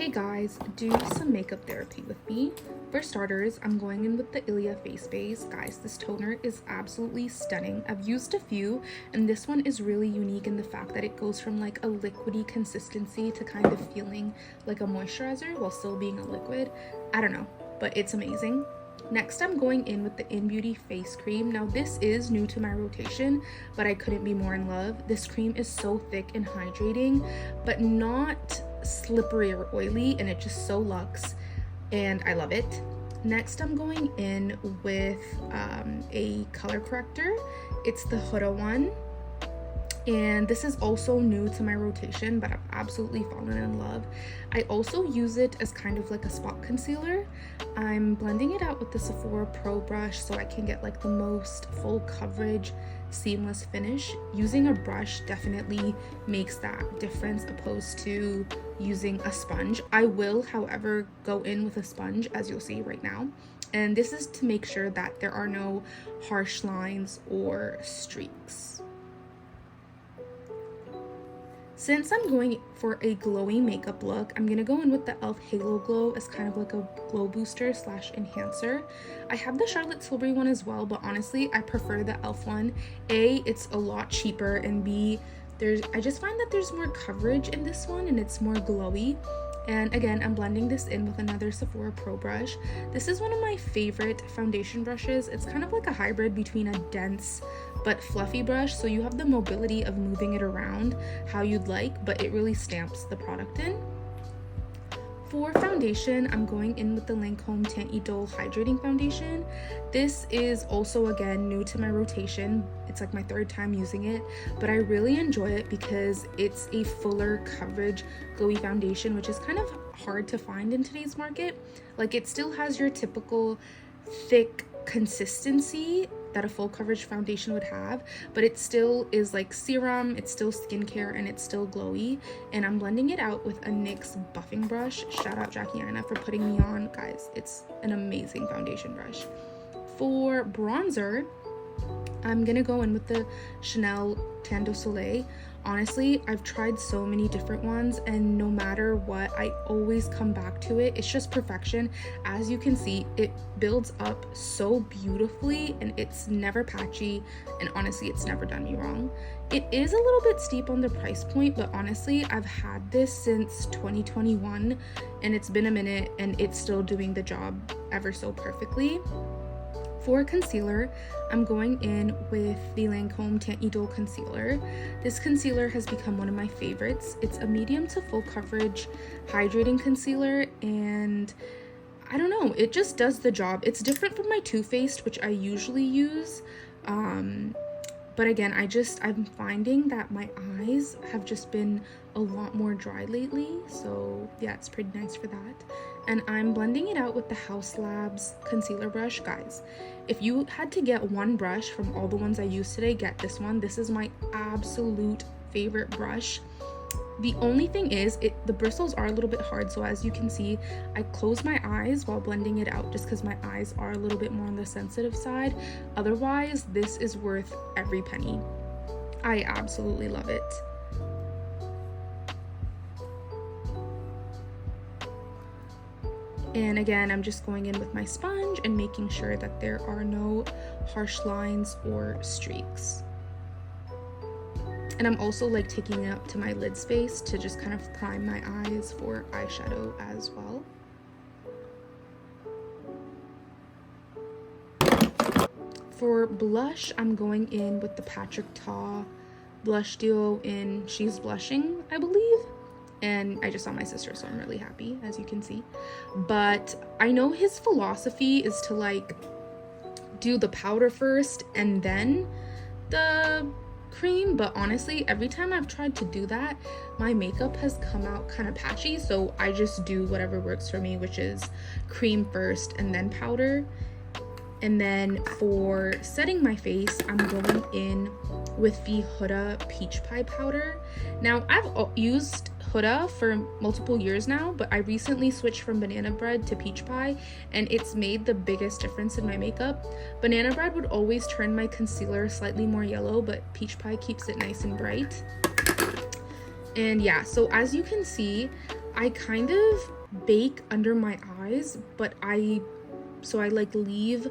Hey guys, do some makeup therapy with me. For starters, I'm going in with the Ilia face base. Guys, this toner is absolutely stunning. I've used a few, and this one is really unique in the fact that it goes from like a liquidy consistency to kind of feeling like a moisturizer while still being a liquid. I don't know, but it's amazing. Next, I'm going in with the In Beauty face cream. Now this is new to my rotation, but I couldn't be more in love. This cream is so thick and hydrating, but not slippery or oily, and it just so luxe, and I love it. Next, I'm going in with a color corrector. It's the Huda one, and this is also new to my rotation, but I've absolutely fallen in love. I also use it as kind of like a spot concealer. I'm blending it out with the Sephora Pro brush so I can get like the most full coverage, seamless finish. Using a brush definitely makes that difference opposed to using a sponge. I will, however, go in with a sponge, as you'll see right now. And this is to make sure that there are no harsh lines or streaks. Since I'm going for a glowy makeup look, I'm gonna go in with the e.l.f. Halo Glow as kind of like a glow booster slash enhancer. I have the Charlotte Tilbury one as well, but honestly, I prefer the e.l.f. one. A, it's a lot cheaper, and B, I just find that there's more coverage in this one and it's more glowy. And again, I'm blending this in with another Sephora Pro brush. This is one of my favorite foundation brushes. It's kind of like a hybrid between a dense but fluffy brush, so you have the mobility of moving it around how you'd like, but it really stamps the product in. For foundation, I'm going in with the Lancome Teint Idole Hydrating Foundation. This is also, again, new to my rotation. It's like my third time using it, but I really enjoy it because it's a fuller coverage glowy foundation, which is kind of hard to find in today's market. Like, it still has your typical thick consistency that a full coverage foundation would have, but it still is like serum, it's still skincare, and it's still glowy. And I'm blending it out with a NYX buffing brush. Shout out Jackie Anna for putting me on. Guys, it's an amazing foundation brush. For bronzer, I'm gonna go in with the Chanel Tan de Soleil. Honestly, I've tried so many different ones, and no matter what, I always come back to it. It's just perfection. As you can see, it builds up so beautifully, and it's never patchy, and honestly, it's never done me wrong. It is a little bit steep on the price point, but honestly, I've had this since 2021, and it's been a minute, and it's still doing the job ever so perfectly. For concealer, I'm going in with the Lancome Teint Idole Concealer. This concealer has become one of my favorites. It's a medium to full coverage hydrating concealer, and I don't know, it just does the job. It's different from my Too Faced, which I usually use, but again, I'm finding that my eyes have just been a lot more dry lately, so yeah, it's pretty nice for that. And I'm blending it out with the Haus Labs concealer brush. Guys, if you had to get one brush from all the ones I used today, get this one. This is my absolute favorite brush. The only thing is, the bristles are a little bit hard, so as you can see, I close my eyes while blending it out just because my eyes are a little bit more on the sensitive side. Otherwise, this is worth every penny. I absolutely love it. And again, I'm just going in with my sponge and making sure that there are no harsh lines or streaks. And I'm also like taking it up to my lid space to just kind of prime my eyes for eyeshadow as well. For blush, I'm going in with the Patrick Ta blush duo in She's Blushing, I believe. And I just saw my sister, so I'm really happy, as you can see. But I know his philosophy is to like do the powder first and then the cream, but honestly, every time I've tried to do that, my makeup has come out kind of patchy, so I just do whatever works for me, which is cream first and then powder. And then for setting my face, I'm going in with the Huda Peach Pie powder. Now, I've used Huda for multiple years now, but I recently switched from Banana Bread to Peach Pie, and it's made the biggest difference in my makeup. Banana Bread would always turn my concealer slightly more yellow, but Peach Pie keeps it nice and bright. And yeah, so as you can see, I kind of bake under my eyes, but I like leave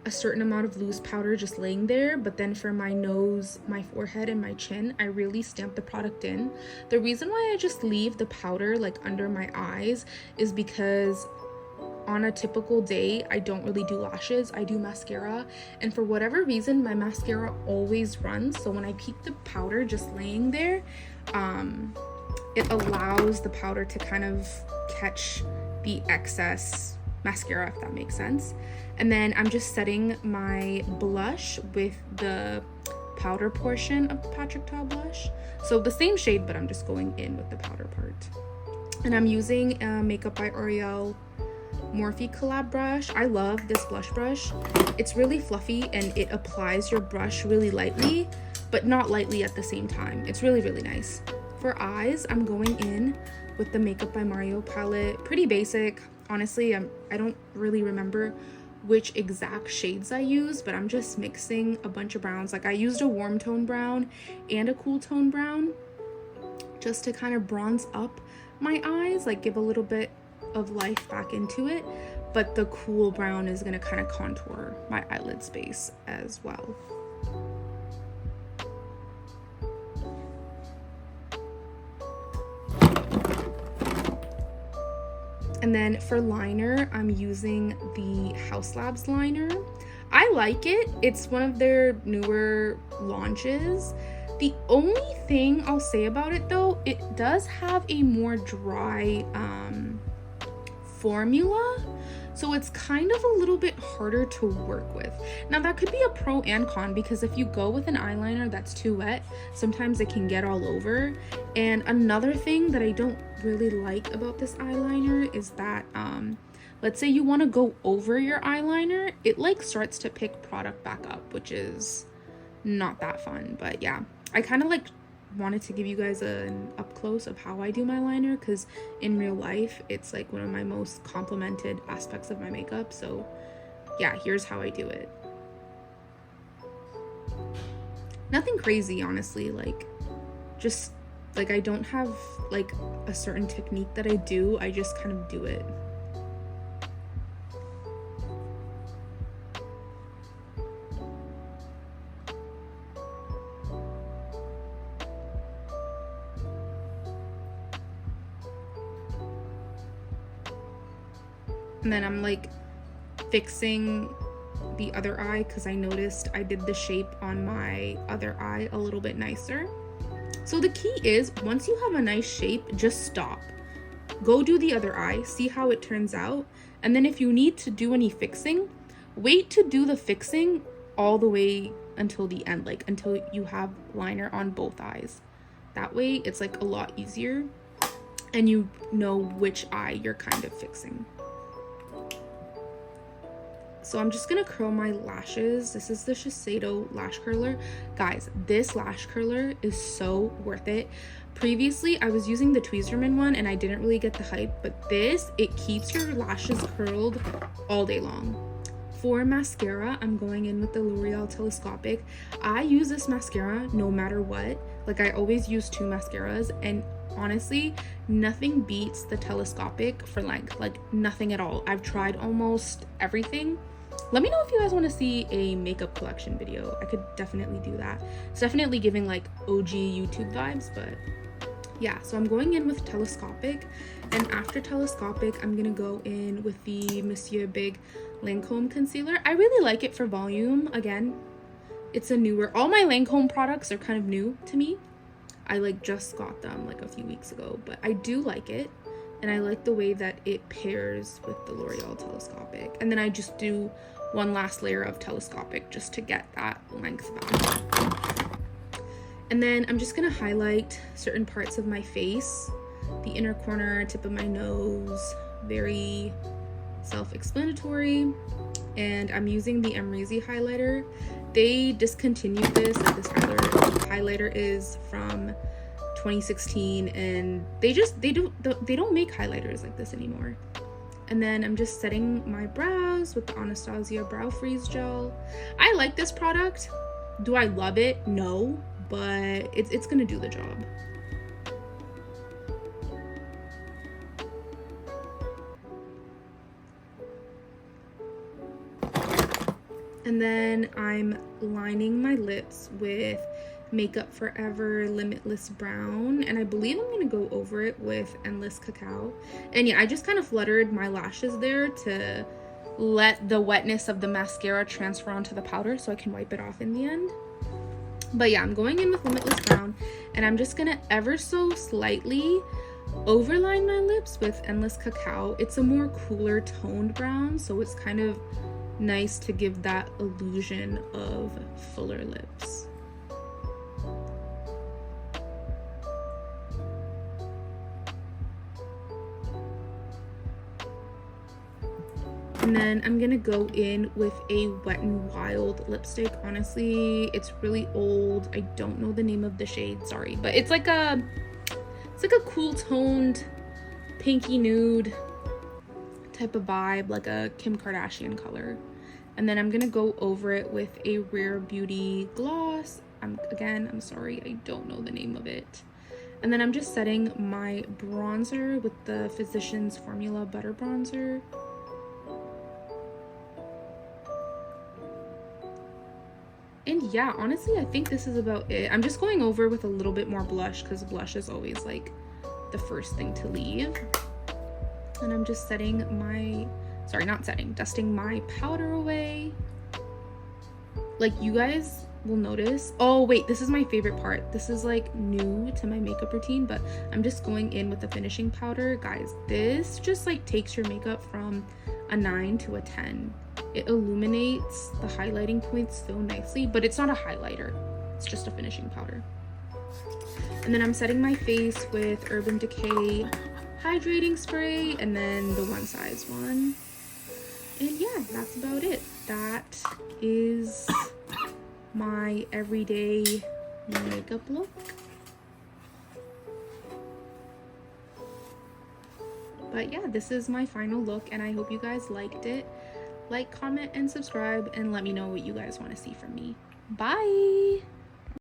a certain amount of loose powder just laying there, but then for my nose, my forehead, and my chin, I really stamp the product in. The reason why I just leave the powder like under my eyes is because on a typical day, I don't really do lashes, I do mascara, and for whatever reason, my mascara always runs, so when I keep the powder just laying there, it allows the powder to kind of catch the excess mascara, if that makes sense. And then I'm just setting my blush with the powder portion of the Patrick Ta blush. So the same shade, but I'm just going in with the powder part. And I'm using Makeup by L'Oreal Morphe collab brush. I love this blush brush. It's really fluffy and it applies your brush really lightly, but not lightly at the same time. It's really, really nice. For eyes, I'm going in with the Makeup by Mario palette. Pretty basic. Honestly, I don't really remember which exact shades I use, but I'm just mixing a bunch of browns. Like I used a warm tone brown and a cool tone brown just to kind of bronze up my eyes, like give a little bit of life back into it. But the cool brown is gonna kind of contour my eyelid space as well. And then for liner, I'm using the Haus Labs liner. I like it. It's one of their newer launches. The only thing I'll say about it though, it does have a more dry formula. So it's kind of a little bit harder to work with. Now that could be a pro and con, because if you go with an eyeliner that's too wet, sometimes it can get all over. And another thing that I don't really like about this eyeliner is that let's say you want to go over your eyeliner, it like starts to pick product back up, which is not that fun. But yeah, I kind of like wanted to give you guys an up close of how I do my liner, because in real life it's like one of my most complimented aspects of my makeup. So yeah, here's how I do it. Nothing crazy, honestly. Like just like I don't have like a certain technique that I do, I just kind of do it. And then I'm like fixing the other eye because I noticed I did the shape on my other eye a little bit nicer. So the key is, once you have a nice shape, just stop. Go do the other eye, see how it turns out. And then if you need to do any fixing, wait to do the fixing all the way until the end, like until you have liner on both eyes. That way it's like a lot easier and you know which eye you're kind of fixing. So I'm just gonna curl my lashes. This is the Shiseido lash curler. Guys, this lash curler is so worth it. Previously, I was using the Tweezerman one and I didn't really get the hype, but this, it keeps your lashes curled all day long. For mascara, I'm going in with the L'Oreal Telescopic. I use this mascara no matter what. Like I always use two mascaras, and honestly, nothing beats the Telescopic for length. Like nothing at all. I've tried almost everything. Let me know if you guys want to see a makeup collection video. I could definitely do that. It's definitely giving like OG YouTube vibes, but yeah. So I'm going in with Telescopic, and after Telescopic, I'm gonna go in with the Monsieur Big Lancome concealer. I really like it for volume. Again, it's a newer, all my Lancome products are kind of new to me. I like just got them like a few weeks ago, but I do like it, and I like the way that it pairs with the L'Oreal Telescopic. And then I just do one last layer of Telescopic just to get that length back. And then I'm just gonna highlight certain parts of my face, the inner corner, tip of my nose, very self-explanatory. And I'm using the Emrezy highlighter. They discontinued this, like this highlighter is from 2016, and they don't make highlighters like this anymore. And then I'm just setting my brows with the Anastasia Brow Freeze Gel. I like this product. Do I love it? No, but it's gonna do the job. And then I'm lining my lips with Makeup Forever Limitless Brown, and I believe I'm gonna go over it with Endless Cacao. And yeah, I just kind of fluttered my lashes there to let the wetness of the mascara transfer onto the powder so I can wipe it off in the end. But yeah, I'm going in with Limitless Brown, and I'm just gonna ever so slightly overline my lips with Endless Cacao. It's a more cooler toned brown, so it's kind of nice to give that illusion of fuller lips. And then I'm gonna go in with a Wet n Wild lipstick. Honestly, it's really old. I don't know the name of the shade, sorry, but it's like a cool toned pinky nude type of vibe, like a Kim Kardashian color. And then I'm gonna go over it with a Rare Beauty gloss. I'm sorry, I don't know the name of it. And then I'm just setting my bronzer with the Physicians Formula Butter Bronzer. And yeah, honestly, I think this is about it. I'm just going over with a little bit more blush because blush is always like the first thing to leave. And I'm just dusting my powder away. Like, you guys will notice. Oh wait, this is my favorite part. This is like new to my makeup routine, but I'm just going in with the finishing powder. Guys, this just like takes your makeup from a 9 to a 10. It illuminates the highlighting points so nicely, but it's not a highlighter. It's just a finishing powder. And then I'm setting my face with Urban Decay hydrating spray, and then the One Size one. And yeah, that's about it. That is my everyday makeup look. But yeah, this is my final look, and I hope you guys liked it. Like, comment, and subscribe, and let me know what you guys want to see from me. Bye!